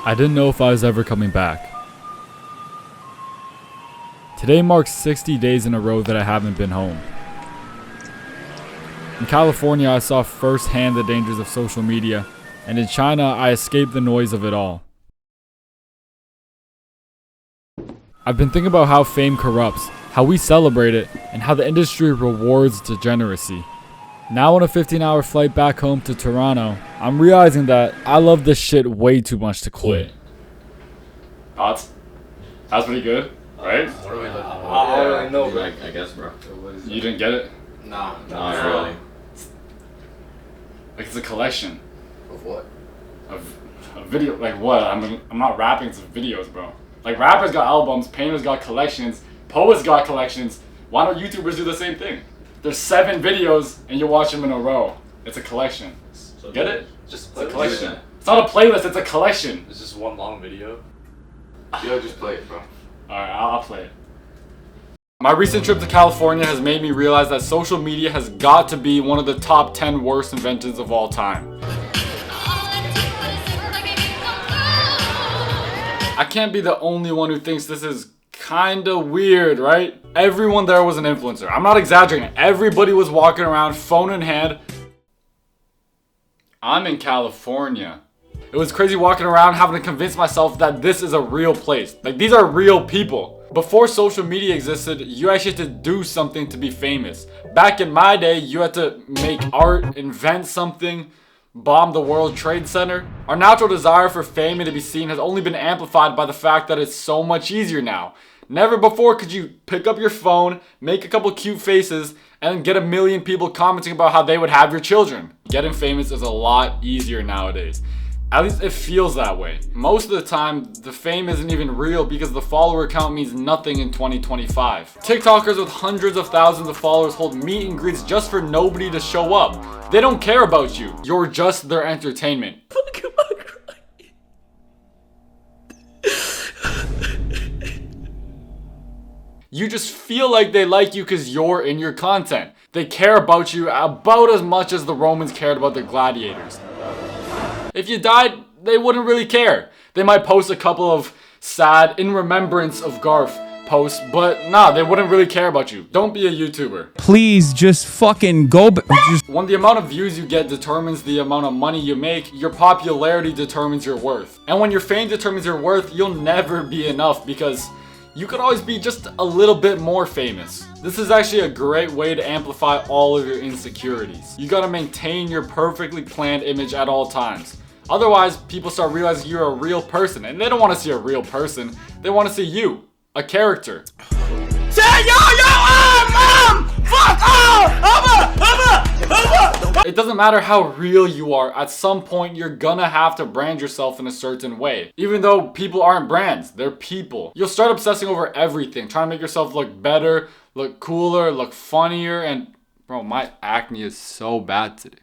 I didn't know if I was ever coming back. Today marks 60 days in a row that I haven't been home. In California, I saw firsthand the dangers of social media, and in China, I escaped the noise of it all. I've been thinking about how fame corrupts, how we celebrate it, and how the industry rewards degeneracy. Now on a 15-hour flight back home to Toronto, I'm realizing that I love this shit way too much to quit. Thoughts? That's pretty good, right? What are we looking for? I don't really know, bro. I guess, bro. You didn't get it? Nah. Not really. Like, it's a collection Of what? of video. Like what? I'm not rapping, it's videos, bro. Like, rappers got albums, painters got collections, poets got collections. Why don't YouTubers do the same thing? There's 7 videos and you watch them in a row. It's a collection. So Get it? Just It's a play collection. It's not a playlist, it's a collection. It's just one long video. Yo, just play it, bro. Alright, I'll play it. My recent trip to California has made me realize that social media has got to be one of the top 10 worst inventions of all time. I can't be the only one who thinks this is kinda weird, right? Everyone there was an influencer. I'm not exaggerating. Everybody was walking around, phone in hand. I'm in California. It was crazy walking around having to convince myself that this is a real place. Like, these are real people. Before social media existed, you actually had to do something to be famous. Back in my day, you had to make art, invent something, bomb the World Trade Center. Our natural desire for fame and to be seen has only been amplified by the fact that it's so much easier now. Never before could you pick up your phone, make a couple cute faces, and get a million people commenting about how they would have your children. Getting famous is a lot easier nowadays. At least it feels that way. Most of the time, the fame isn't even real because the follower count means nothing in 2025. TikTokers with hundreds of thousands of followers hold meet and greets just for nobody to show up. They don't care about you. You're just their entertainment. You just feel like they like you because you're in your content. They care about you about as much as the Romans cared about their gladiators. If you died, they wouldn't really care. They might post a couple of sad in remembrance of Garf posts, but nah, they wouldn't really care about you. Don't be a YouTuber. Please just fucking go When the amount of views you get determines the amount of money you make, your popularity determines your worth. And when your fame determines your worth, you'll never be enough because you could always be just a little bit more famous. This is actually a great way to amplify all of your insecurities. You gotta maintain your perfectly planned image at all times. Otherwise, people start realizing you're a real person, and they don't want to see a real person. They want to see you, a character. Say mom! Fuck off! It doesn't matter how real you are, at some point you're gonna have to brand yourself in a certain way. Even though people aren't brands, they're people. You'll start obsessing over everything, trying to make yourself look better, look cooler, look funnier, and bro, my acne is so bad today.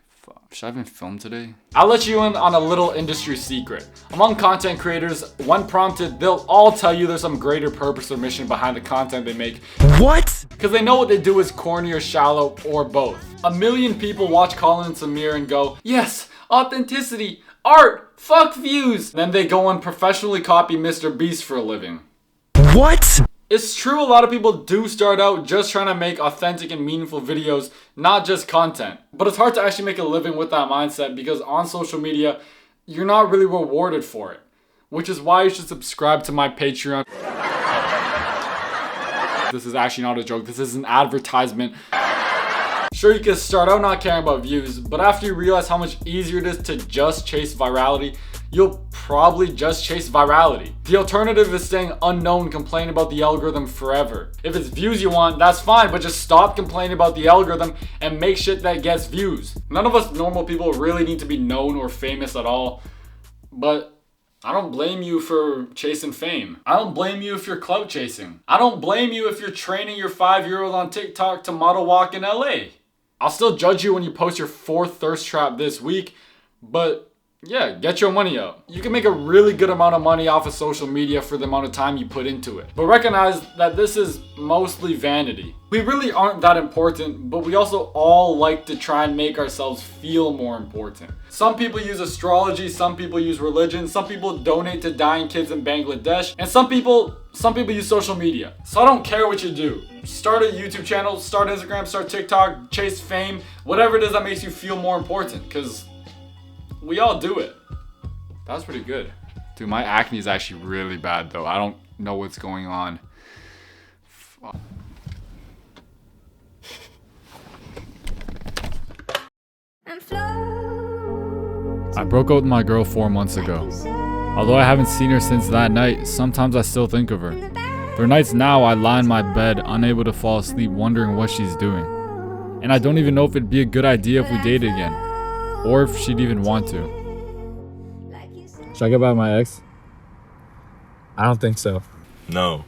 Should I even film today? I'll let you in on a little industry secret. Among content creators, when prompted, they'll all tell you there's some greater purpose or mission behind the content they make. What? Because they know what they do is corny or shallow, or both. A million people watch Colin and Samir and go, yes, authenticity, art, fuck views. Then they go and professionally copy Mr. Beast for a living. What? It's true, a lot of people do start out just trying to make authentic and meaningful videos, not just content. But it's hard to actually make a living with that mindset because on social media, you're not really rewarded for it. Which is why you should subscribe to my Patreon. This is actually not a joke, this is an advertisement. Sure, you can start out not caring about views, but after you realize how much easier it is to just chase virality, you'll probably just chase virality. The alternative is staying unknown, complaining about the algorithm forever. If it's views you want, that's fine, but just stop complaining about the algorithm and make shit that gets views. None of us normal people really need to be known or famous at all, but I don't blame you for chasing fame. I don't blame you if you're clout chasing. I don't blame you if you're training your 5-year-old on TikTok to model walk in LA. I'll still judge you when you post your 4th thirst trap this week, but Yeah, get your money out. You can make a really good amount of money off of social media for the amount of time you put into it. But recognize that this is mostly vanity. We really aren't that important, but we also all like to try and make ourselves feel more important. Some people use astrology, some people use religion, some people donate to dying kids in Bangladesh, and some people use social media. So I don't care what you do. Start a YouTube channel, start Instagram, start TikTok, chase fame, whatever it is that makes you feel more important, because we all do it. That was pretty good. Dude, my acne is actually really bad though. I don't know what's going on. Fuck. I broke up with my girl 4 months ago. Although I haven't seen her since that night, sometimes I still think of her. There are nights now I lie in my bed, unable to fall asleep, wondering what she's doing. And I don't even know if it'd be a good idea if we dated again, or if she'd even want to. Should I get back at my ex? I don't think so. No.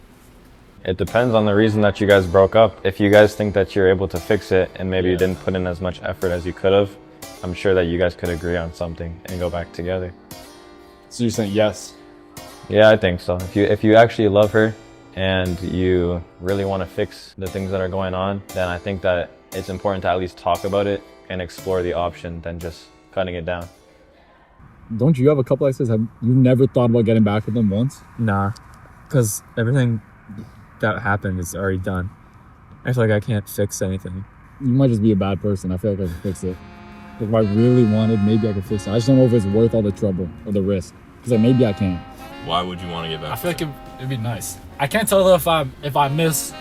It depends on the reason that you guys broke up. If you guys think that you're able to fix it and maybe you didn't put in as much effort as you could have, I'm sure that you guys could agree on something and go back together. So you're saying yes? Yeah, I think so. If you actually love her and you really want to fix the things that are going on, then I think that it's important to at least talk about it and explore the option than just cutting it down. Don't you have a couple exes? Have you never thought about getting back with them once? Nah, because everything that happened is already done. I feel like I can't fix anything. You might just be a bad person. I feel like I could fix it. If I really wanted, maybe I could fix it. I just don't know if it's worth all the trouble or the risk. Because like, maybe I can. Why would you want to get back? I feel like it'd be nice. I can't tell if I miss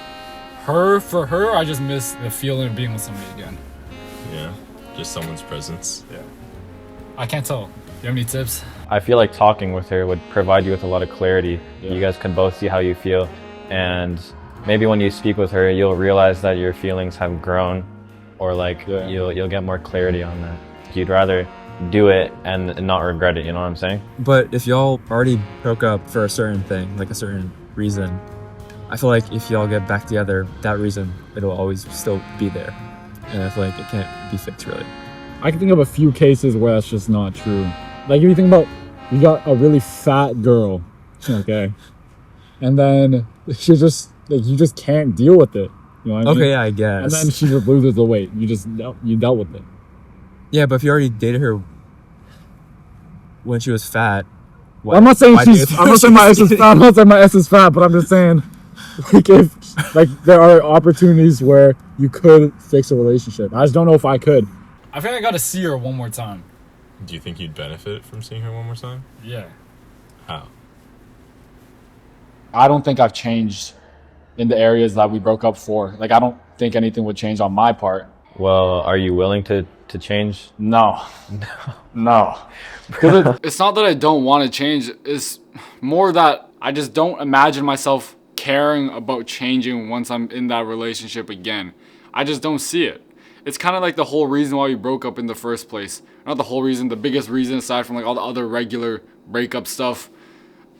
her for her, or I just miss the feeling of being with somebody again. Yeah, just someone's presence. Yeah. I can't tell. Do you have any tips? I feel like talking with her would provide you with a lot of clarity. Yeah. You guys can both see how you feel, and maybe when you speak with her, you'll realize that your feelings have grown, or like you'll get more clarity on that. You'd rather do it and not regret it, you know what I'm saying? But if y'all already broke up for a certain thing, like a certain reason, I feel like if y'all get back together, that reason, it'll always still be there. And I feel like it can't be fixed, really. I can think of a few cases where that's just not true. Like if you think about, you got a really fat girl, okay, and then she just, like, you just can't deal with it. You know what I mean? Okay, yeah, I guess. And then she just loses the weight. You dealt with it. Yeah, but if you already dated her when she was fat, I'm not saying I'm not saying my ex is fat. I'm not saying my ex is fat, but I'm just saying, like, if like there are opportunities where you could fix a relationship. I just don't know if I could. I think I gotta see her one more time. Do you think you'd benefit from seeing her one more time? Yeah. How? I don't think I've changed in the areas that we broke up for. Like, I don't think anything would change on my part. Well, are you willing to change? No. No. Because it's not that I don't want to change. It's more that I just don't imagine myself caring about changing once I'm in that relationship again. I just don't see it. It's kind of like the whole reason why we broke up in the first place. Not the whole reason, the biggest reason aside from like all the other regular breakup stuff.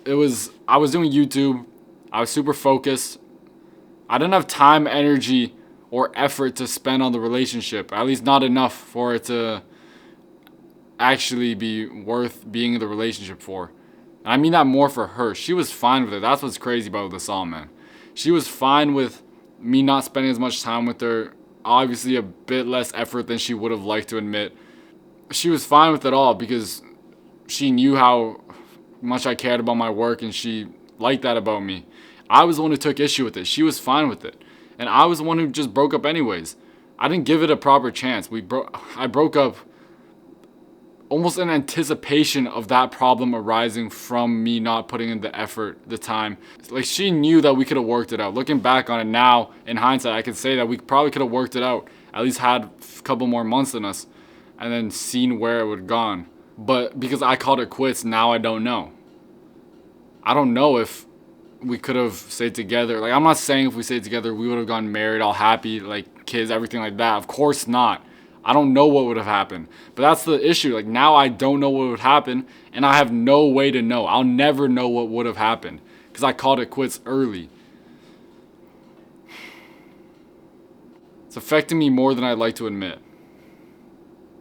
I was doing YouTube. I was super focused. I didn't have time, energy, or effort to spend on the relationship. At least not enough for it to actually be worth being in the relationship for. And I mean that more for her. She was fine with it. That's what's crazy about this all, man. She was fine with me not spending as much time with her. Obviously a bit less effort than she would have liked to admit. She was fine with it all because she knew how much I cared about my work and she liked that about me. I was the one who took issue with it. She was fine with it. And I was the one who just broke up anyways. I didn't give it a proper chance. I broke up almost in anticipation of that problem arising from me not putting in the effort, the time. Like, she knew that we could have worked it out. Looking back on it now, in hindsight, I can say that we probably could have worked it out. At least had a couple more months in us. And then seen where it would have gone. But because I called it quits, now I don't know. I don't know if we could have stayed together. Like, I'm not saying if we stayed together, we would have gotten married, all happy, like kids, everything like that. Of course not. I don't know what would have happened. But that's the issue. Like, now I don't know what would happen, and I have no way to know. I'll never know what would have happened because I called it quits early. It's affecting me more than I'd like to admit.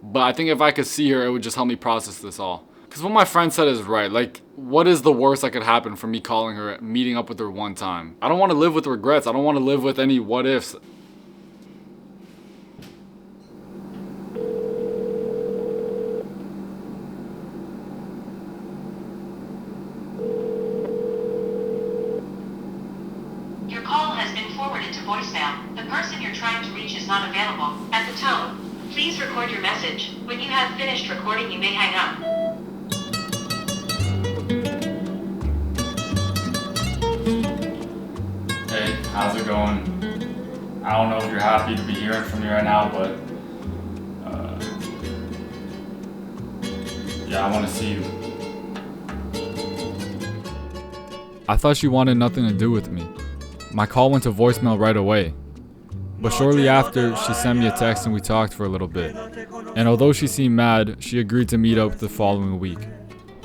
But I think if I could see her, it would just help me process this all. Because what my friend said is right. Like, what is the worst that could happen from me calling her, meeting up with her one time? I don't want to live with regrets. I don't want to live with any what ifs. Your call has been forwarded to voicemail. The person you're trying to reach is not available. At the tone, please record your message. When you have finished recording, you may hang up. Hey, how's it going? I don't know if you're happy to be hearing from me right now, but yeah, I want to see you. I thought she wanted nothing to do with me. My call went to voicemail right away. But shortly after, she sent me a text and we talked for a little bit. And although she seemed mad, she agreed to meet up the following week.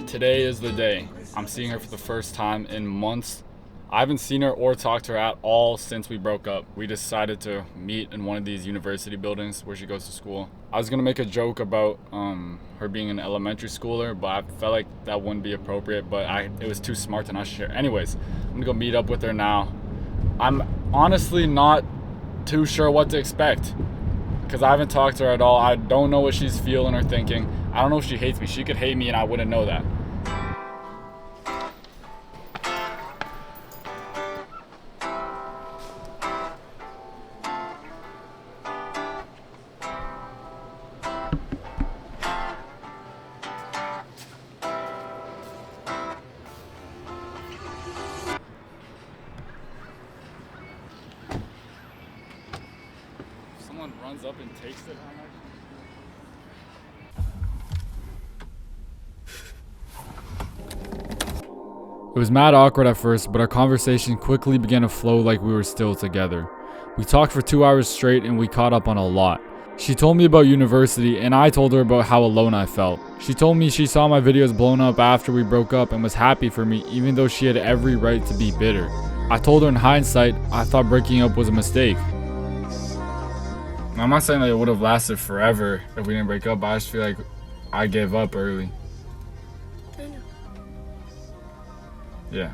Today is the day. I'm seeing her for the first time in months. I haven't seen her or talked to her at all since we broke up. We decided to meet in one of these university buildings where she goes to school. I was gonna make a joke about her being an elementary schooler, but I felt like that wouldn't be appropriate, but it was too smart to not share. Anyways, I'm gonna go meet up with her now. I'm honestly not too sure what to expect because I haven't talked to her at all. I don't know what she's feeling or thinking. I don't know if she hates me. She could hate me and I wouldn't know that. Someone runs up and takes it. It was mad awkward at first, but our conversation quickly began to flow like we were still together. We talked for 2 hours straight and we caught up on a lot. She told me about university and I told her about how alone I felt. She told me she saw my videos blown up after we broke up and was happy for me even though she had every right to be bitter. I told her in hindsight, I thought breaking up was a mistake. I'm not saying that it would have lasted forever if we didn't break up, but I just feel like I gave up early. I know. Yeah.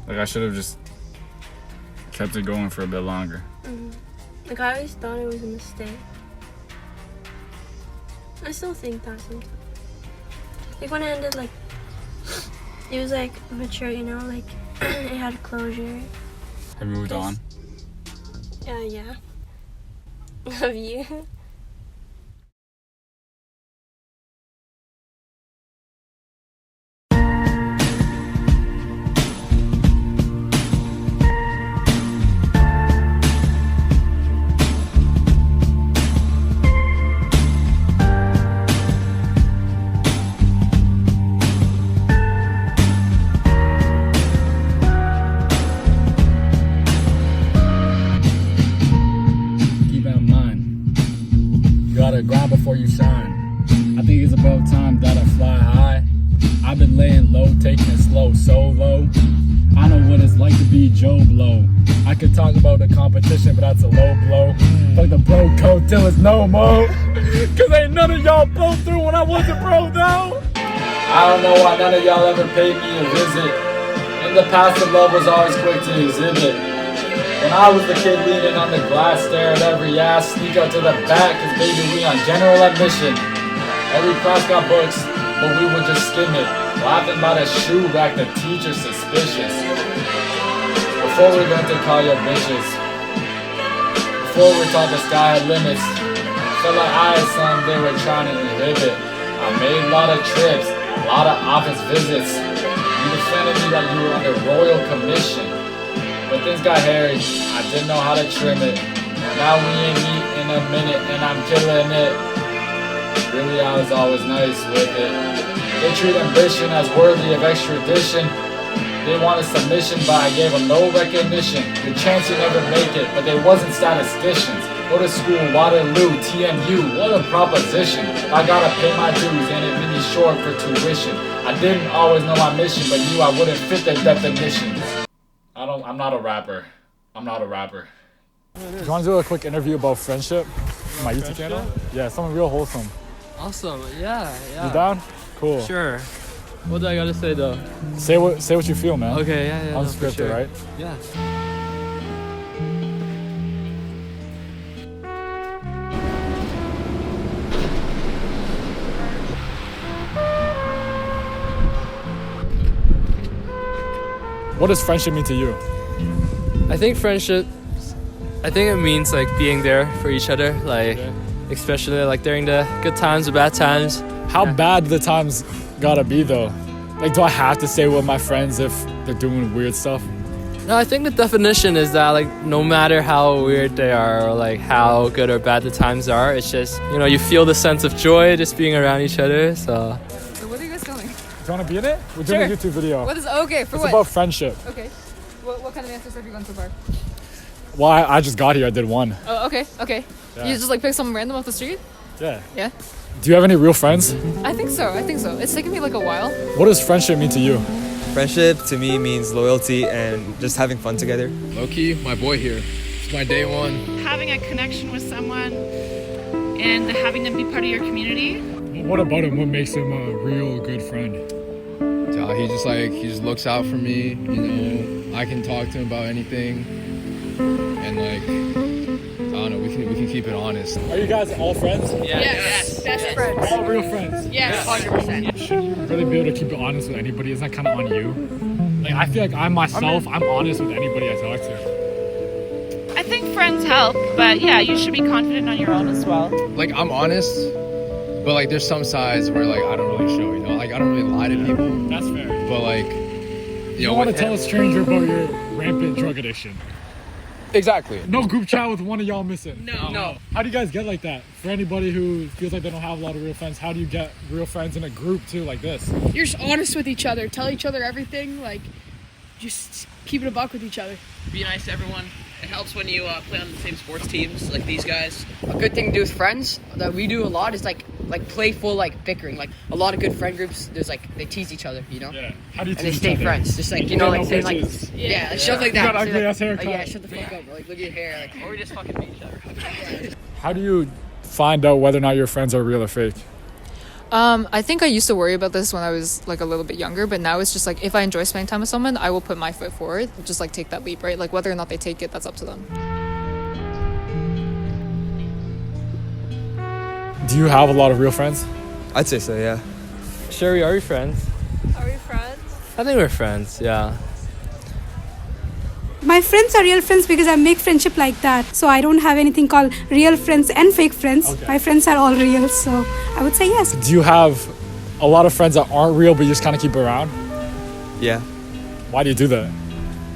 Like I should have just kept it going for a bit longer. Like I always thought it was a mistake. I still think that sometimes. Like when it ended, like it was like mature, you know, like it had closure. Have you moved on? Yeah. Have you? Grind before you shine. I think it's about time that I fly high. I've been laying low, taking it slow, so low. I know what it's like to be Joe Blow. I could talk about the competition, but that's a low blow. Fuck the bro code till it's no more. Cause ain't none of y'all blow through when I was a bro though. I don't know why none of y'all ever paid me a visit. In the past the love was always quick to exhibit. When I was the kid leaning on the glass, stare at every ass, sneak out to the back, cause baby we on general admission. Every class got books, but we would just skim it, laughing by the shoe rack, the teacher suspicious. Before we learned to call your bitches, before we taught the sky had limits, felt like I had something they were trying to inhibit. I made a lot of trips, a lot of office visits. You defended me like you were under royal commission. But things got hairy, I didn't know how to trim it. Now we ain't meet in a minute and I'm killing it. Really I was always nice with it. They treat ambition as worthy of extradition. They wanted submission but I gave them no recognition. The chance you never make it, but they wasn't statisticians. Go to school, Waterloo, TMU, what a proposition. I gotta pay my dues and it made me short for tuition. I didn't always know my mission but knew I wouldn't fit their definitions. I'm not a rapper. I'm not a rapper. Do you want to do a quick interview about friendship on my YouTube channel? Yeah, something real wholesome. Awesome. Yeah. You down? Cool. Sure. What do I gotta say though? Say what you feel, man. Okay. Yeah. no, for Unscripted, sure. right? Yeah. What does friendship mean to you? I think it means like being there for each other, like especially like during the good times, the bad times. How bad the times gotta be though? Like, do I have to stay with my friends if they're doing weird stuff? No, I think the definition is that like no matter how weird they are or like how good or bad the times are, it's just, you know, you feel the sense of joy just being around each other. So Where are you guys going? Do you wanna be in it? We're doing a YouTube video. What is okay for It's what? about friendship. Okay. What kind of answers have you gone so far? Well, I just got here. I did one. Oh, okay. Yeah. You just like pick someone random off the street? Yeah. Yeah. Do you have any real friends? I think so. It's taken me like a while. What does friendship mean to you? Friendship to me means loyalty and just having fun together. Low-key, my boy here. It's my day one. Having a connection with someone and having them be part of your community. What about him? What makes him a real good friend? He just looks out for me. You know, I can talk to him about anything, and like, I don't know, we can keep it honest. Are you guys all friends? Yes. Best friends. All real friends? Yes. 100%. Should you really be able to keep it honest with anybody? Is that kind of on you? Like, I feel like I'm honest with anybody I talk to. I think friends help, but yeah, you should be confident on your own as well. Like, I'm honest, but like, there's some sides where like I don't really show. You know, like I don't really lie to people. That's fair. But like, You don't want to tell a stranger about your rampant drug addiction. Exactly. No group chat with one of y'all missing. No. How do you guys get like that? For anybody who feels like they don't have a lot of real friends, how do you get real friends in a group too, like this? You're just honest with each other. Tell each other everything. Like, just keep it a buck with each other. Be nice to everyone. It helps when you play on the same sports teams, like these guys. A good thing to do with friends that we do a lot is like playful like bickering. Like a lot of good friend groups, there's like they tease each other, you know. Yeah. How do you tease and they each stay other? friends, just like you know, like saying like bitches. like stuff like that. You got Say, ugly like, ass haircut. yeah, shut the fuck up, bro. Like look at your hair, like Or we just fucking beat each other. How do you find out whether or not your friends are real or fake? I think I used to worry about this when I was like a little bit younger, but now it's just like if I enjoy spending time with someone, I will put my foot forward, just like take that leap, right? Like whether or not they take it, that's up to them. Do you have a lot of real friends? I'd say so, yeah. Sherry, are we friends? Are we friends? I think we're friends. Yeah. My friends are real friends because I make friendship like that. So I don't have anything called real friends and fake friends. Okay. My friends are all real. So I would say yes. Do you have a lot of friends that aren't real but you just kind of keep around? Yeah. Why do you do that?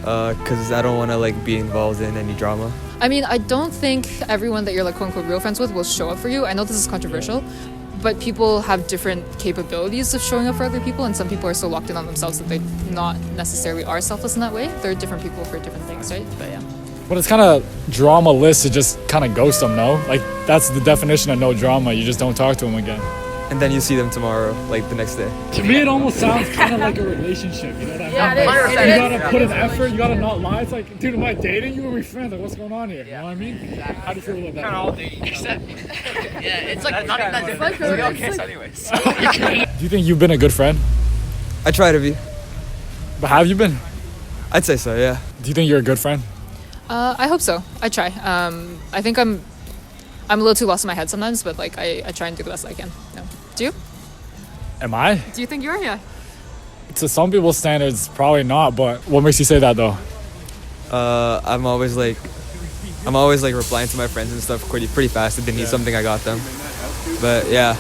Because I don't want to like be involved in any drama. I mean, I don't think everyone that you're like quote unquote real friends with will show up for you. I know this is controversial, but people have different capabilities of showing up for other people, and some people are so locked in on themselves that they not necessarily are selfless in that way. There are different people for different things, right? But yeah. But it's kind of drama-less to just kind of ghost them, no? Like, that's the definition of no drama. You just don't talk to them again. And then you see them tomorrow, like the next day. To me, it almost sounds kind of like a relationship. You know what I mean? Yeah, it is. You gotta put in effort. You gotta not lie. It's like, dude, am I dating you or are we friends? Like, what's going on here? You know what I mean? How do you feel about that? Kind of all dating each other. Yeah, it's like not that different. We all kiss anyways. Do you think you've been a good friend? I try to be. But have you been? I'd say so, yeah. Do you think you're a good friend? I hope so. I try. I think I'm a little too lost in my head sometimes, but like I try and do the best I can. No. Do you? Am I? Do you think you're? Yeah. To some people's standards, probably not. But what makes you say that though? I'm always like replying to my friends and stuff pretty fast. If they need something, I got them. But yeah.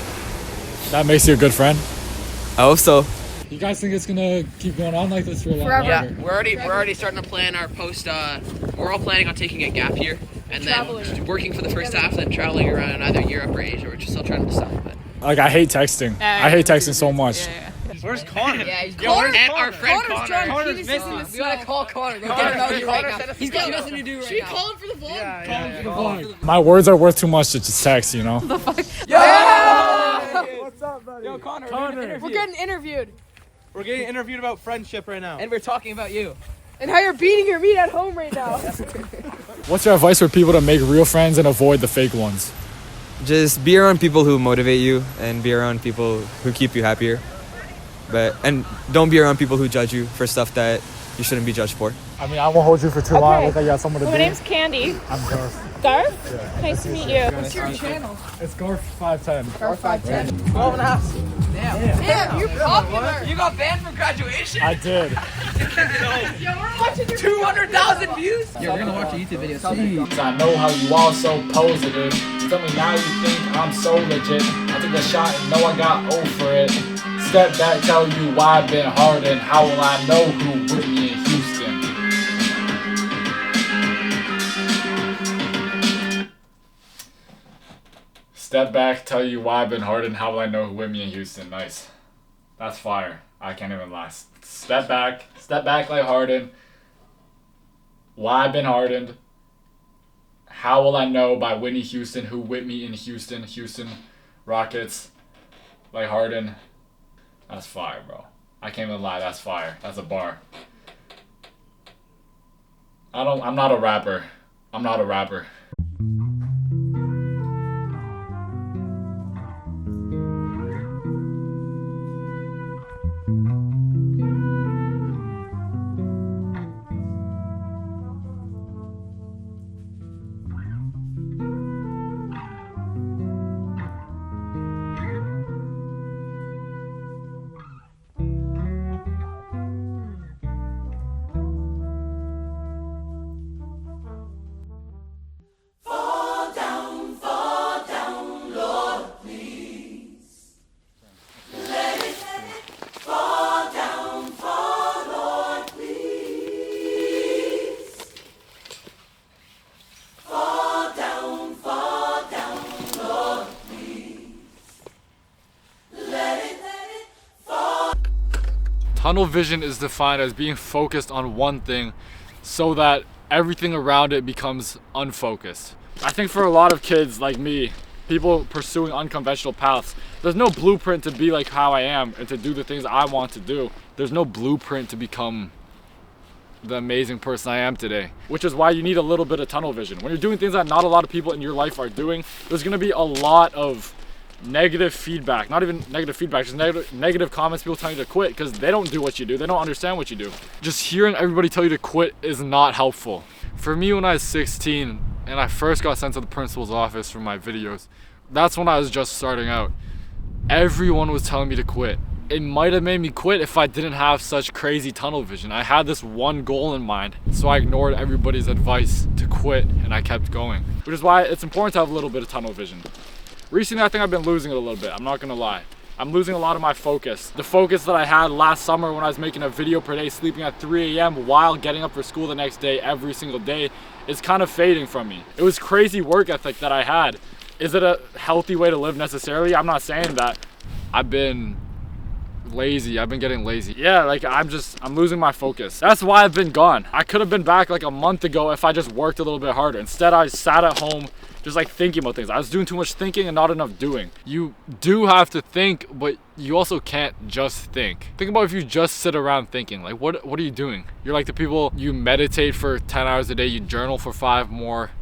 That makes you a good friend? I hope so. You guys think it's gonna keep going on like this for a long time? Yeah, we're already starting to plan our post. We're all planning on taking a gap year and then working for the first half, then traveling around either Europe or Asia. We're just still trying to decide. But Like, I hate texting. I hate texting so much. where's Connor? Yeah, he's Our friend Connor. Connor's missing. We gotta call Connor. Go get him out here right now. He's got nothing to do right now. Call him for the vlog. My words are worth too much to just text, you know? What's up, buddy? Yo, Connor. We're getting interviewed. We're getting interviewed about friendship right now. And we're talking about you. And how you're beating your meat at home right now. What's your advice for people to make real friends and avoid the fake ones? Just be around people who motivate you and be around people who keep you happier. And don't be around people who judge you for stuff that you shouldn't be judged for. I mean, I won't hold you for too long. Look like you got someone to My do. name's Candy. I'm Garf. Garf? Yeah. Nice to meet you. What's your channel? It's Garf 510. Garf 510. 12.5. Damn, you're popular. You got banned from graduation? I did. Yo, we're watching 200,000 views? Yeah, we're gonna watch a YouTube video soon. I know how you all so positive. Tell me now you think I'm so legit. I took a shot and know I got O for it. Step back, tell you why I've been hard and how will I know who with me in Houston. Step back, tell you why I've been hard and how will I know who with me in Houston. Nice. That's fire. I can't even lie. Step back like Harden. Why I've been hardened. How will I know by Whitney Houston who with me in Houston. Houston Rockets like Harden. That's fire, bro. I can't even lie. That's fire. That's a bar. I'm not a rapper. I'm not a rapper. Tunnel vision is defined as being focused on one thing so that everything around it becomes unfocused. I think for a lot of kids like me, people pursuing unconventional paths, there's no blueprint to be like how I am and to do the things I want to do. There's no blueprint to become the amazing person I am today, which is why you need a little bit of tunnel vision. When you're doing things that not a lot of people in your life are doing, there's gonna be a lot of negative feedback, not even negative feedback, just negative comments, people telling you to quit because they don't do what you do, they don't understand what you do. Just hearing everybody tell you to quit is not helpful. For me, when I was 16 and I first got sent to the principal's office for my videos, that's when I was just starting out. Everyone was telling me to quit. It might have made me quit if I didn't have such crazy tunnel vision. I had this one goal in mind, so I ignored everybody's advice to quit and I kept going, which is why it's important to have a little bit of tunnel vision. Recently, I think I've been losing it a little bit, I'm not gonna lie. I'm losing a lot of my focus. The focus that I had last summer when I was making a video per day, sleeping at 3 a.m. while getting up for school the next day, every single day, is kind of fading from me. It was crazy work ethic that I had. Is it a healthy way to live necessarily? I'm not saying that. I've been lazy, I've been getting lazy. Yeah, like I'm losing my focus. That's why I've been gone. I could have been back like a month ago if I just worked a little bit harder. Instead, I sat at home just like thinking about things. I was doing too much thinking and not enough doing. You do have to think, but you also can't just think. Think about if you just sit around thinking. Like what are you doing? You're like the people, you meditate for 10 hours a day, you journal for 5 more.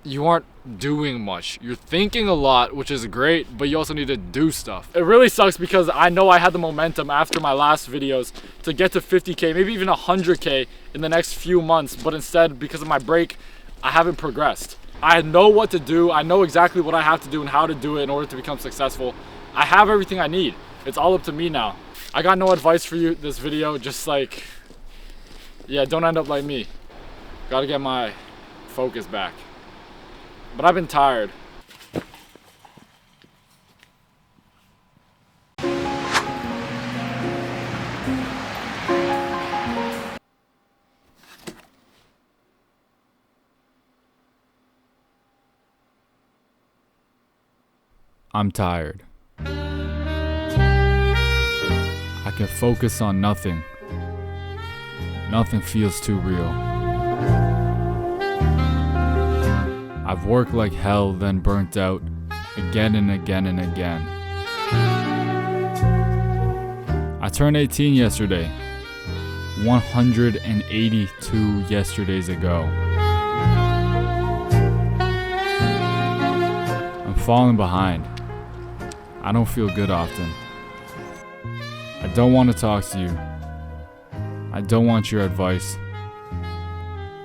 You aren't doing much. You're thinking a lot, which is great, but you also need to do stuff. It really sucks because I know I had the momentum after my last videos to get to 50K, maybe even 100K in the next few months, but instead, because of my break, I haven't progressed. I know what to do. I know exactly what I have to do and how to do it in order to become successful. I have everything I need. It's all up to me now. I got no advice for you this video, just like, yeah, don't end up like me. Gotta get my focus back. But I've been tired. I'm tired. I can focus on nothing. Nothing feels too real. I've worked like hell, then burnt out again and again and again. I turned 18 yesterday. 182 yesterdays ago. I'm falling behind. I don't feel good often. I don't want to talk to you. I don't want your advice.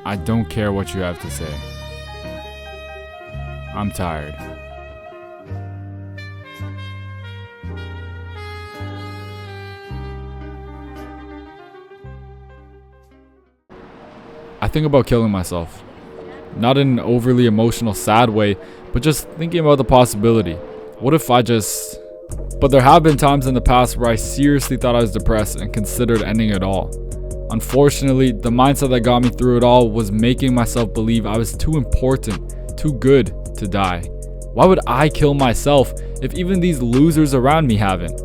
I don't care what you have to say. I'm tired. I think about killing myself. Not in an overly emotional, sad way, but just thinking about the possibility. What if I just... But there have been times in the past where I seriously thought I was depressed and considered ending it all. Unfortunately, the mindset that got me through it all was making myself believe I was too important, too good to die. Why would I kill myself if even these losers around me haven't?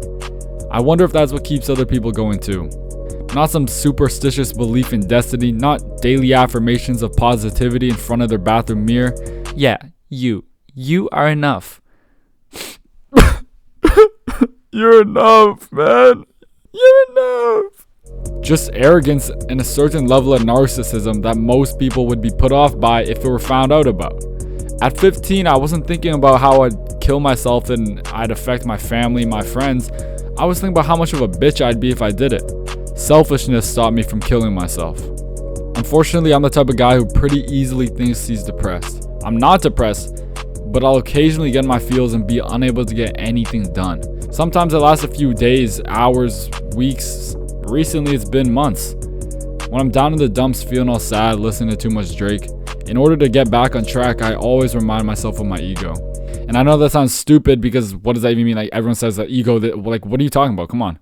I wonder if that's what keeps other people going too. Not some superstitious belief in destiny, not daily affirmations of positivity in front of their bathroom mirror. Yeah, you are enough. You're enough, man. You're enough. Just arrogance and a certain level of narcissism that most people would be put off by if it were found out about. At 15, I wasn't thinking about how I'd kill myself and I'd affect my family, my friends. I was thinking about how much of a bitch I'd be if I did it. Selfishness stopped me from killing myself. Unfortunately, I'm the type of guy who pretty easily thinks he's depressed. I'm not depressed, but I'll occasionally get in my feels and be unable to get anything done. Sometimes it lasts a few days, hours, weeks. Recently, it's been months. When I'm down in the dumps feeling all sad, listening to too much Drake, in order to get back on track, I always remind myself of my ego. And I know that sounds stupid because what does that even mean? Like everyone says that ego, like what are you talking about? Come on.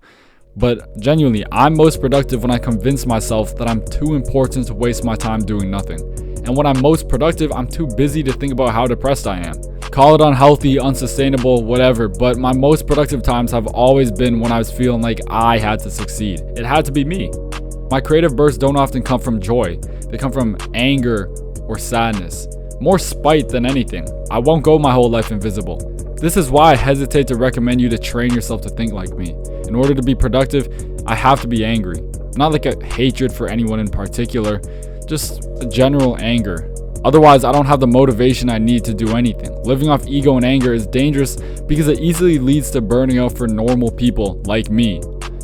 But genuinely, I'm most productive when I convince myself that I'm too important to waste my time doing nothing. And when I'm most productive, I'm too busy to think about how depressed I am. Call it unhealthy, unsustainable, whatever, but my most productive times have always been when I was feeling like I had to succeed. It had to be me. My creative bursts don't often come from joy. They come from anger or sadness. More spite than anything. I won't go my whole life invisible. This is why I hesitate to recommend you to train yourself to think like me. In order to be productive, I have to be angry. Not like a hatred for anyone in particular, just a general anger. Otherwise, I don't have the motivation I need to do anything. Living off ego and anger is dangerous because it easily leads to burning out for normal people like me.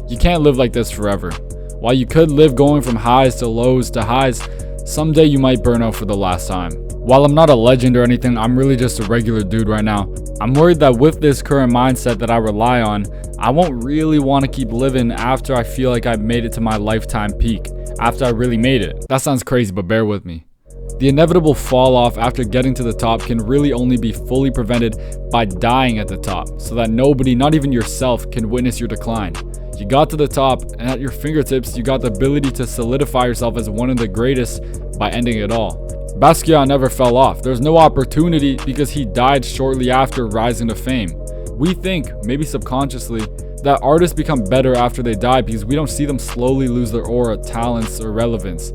You can't live like this forever. While you could live going from highs to lows to highs, someday you might burn out for the last time. While I'm not a legend or anything, I'm really just a regular dude right now. I'm worried that with this current mindset that I rely on, I won't really want to keep living after I feel like I've made it to my lifetime peak, after I really made it. That sounds crazy, but bear with me. The inevitable fall off after getting to the top can really only be fully prevented by dying at the top, so that nobody, not even yourself, can witness your decline. You got to the top, and at your fingertips, you got the ability to solidify yourself as one of the greatest by ending it all. Basquiat never fell off. There's no opportunity because he died shortly after rising to fame. We think, maybe subconsciously, that artists become better after they die because we don't see them slowly lose their aura, talents, or relevance.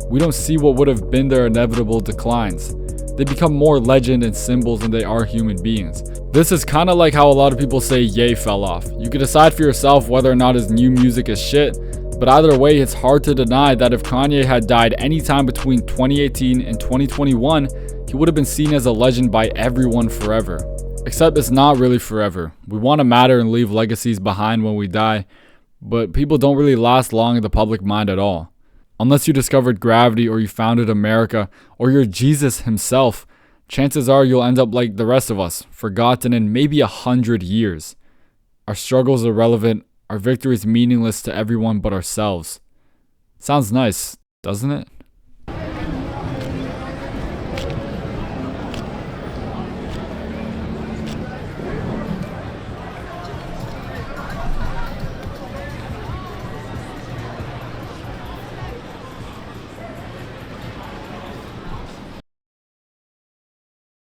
We don't see what would have been their inevitable declines. They become more legend and symbols than they are human beings. This is kind of like how a lot of people say Ye fell off. You can decide for yourself whether or not his new music is shit, but either way, it's hard to deny that if Kanye had died anytime between 2018 and 2021, he would have been seen as a legend by everyone forever. Except it's not really forever. We want to matter and leave legacies behind when we die, but people don't really last long in the public mind at all. Unless you discovered gravity or you founded America or you're Jesus himself, chances are you'll end up like the rest of us, forgotten in maybe 100 years. Our struggles are irrelevant, our victories meaningless to everyone but ourselves. Sounds nice, doesn't it?